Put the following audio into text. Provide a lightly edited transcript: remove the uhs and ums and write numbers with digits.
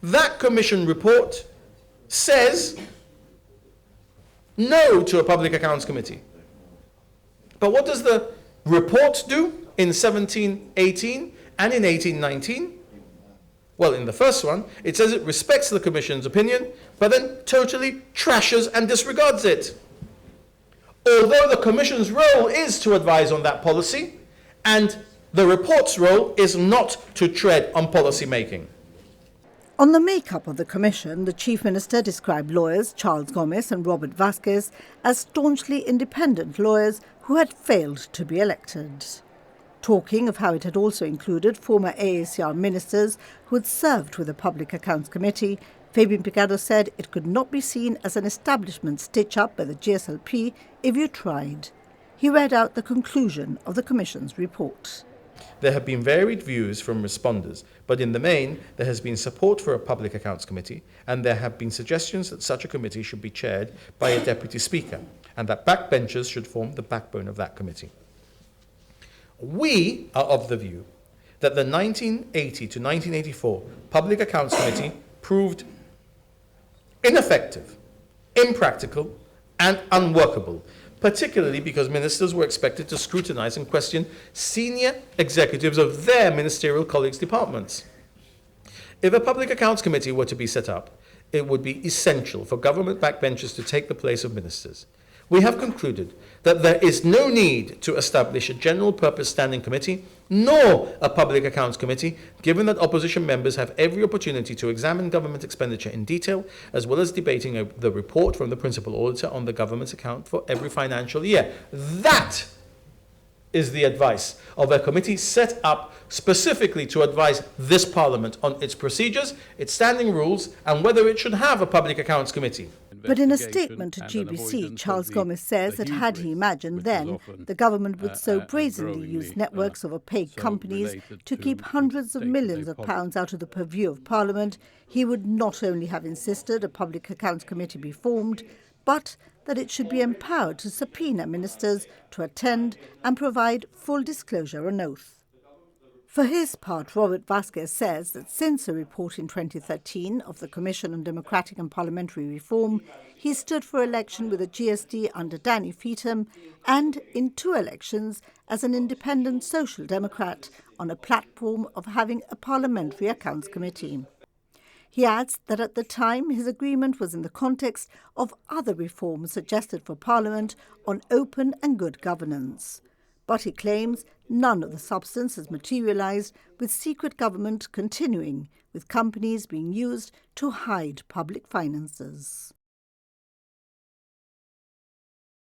That Commission report says no to a Public Accounts Committee. But what does the report do in 1718 and in 1819? Well, in the first one, it says it respects the Commission's opinion, but then totally trashes and disregards it. Although the Commission's role is to advise on that policy, and the report's role is not to tread on policy making. On the makeup of the Commission, the Chief Minister described lawyers Charles Gomez and Robert Vasquez as staunchly independent lawyers who had failed to be elected. Talking of how it had also included former AACR ministers who had served with the Public Accounts Committee, Fabian Picardo said it could not be seen as an establishment stitch-up by the GSLP if you tried. He read out the conclusion of the Commission's report. There have been varied views from responders, but in the main, there has been support for a Public Accounts Committee, and there have been suggestions that such a committee should be chaired by a Deputy Speaker, and that backbenchers should form the backbone of that committee. We are of the view that the 1980 to 1984 Public Accounts Committee proved ineffective, impractical, and unworkable, particularly because ministers were expected to scrutinise and question senior executives of their ministerial colleagues' departments. If a Public Accounts Committee were to be set up, it would be essential for government backbenchers to take the place of ministers. We have concluded that there is no need to establish a general purpose standing committee nor a Public Accounts Committee, given that opposition members have every opportunity to examine government expenditure in detail, as well as debating the report from the Principal Auditor on the government's account for every financial year. That is the advice of a committee set up specifically to advise this Parliament on its procedures, its standing rules, and whether it should have a Public Accounts Committee. But in a statement to GBC, Charles Gomez says that had he imagined then the government would so brazenly use networks of opaque companies to keep hundreds of millions of pounds out of the purview of Parliament, he would not only have insisted a Public Accounts Committee be formed, but that it should be empowered to subpoena ministers to attend and provide full disclosure on oath. For his part, Robert Vasquez says that since a report in 2013 of the Commission on Democratic and Parliamentary Reform, he stood for election with the GSD under Danny Feetham and in 2 elections as an independent Social Democrat on a platform of having a Parliamentary Accounts Committee. He adds that at the time his agreement was in the context of other reforms suggested for Parliament on open and good governance. But he claims none of the substance has materialised, with secret government continuing, with companies being used to hide public finances.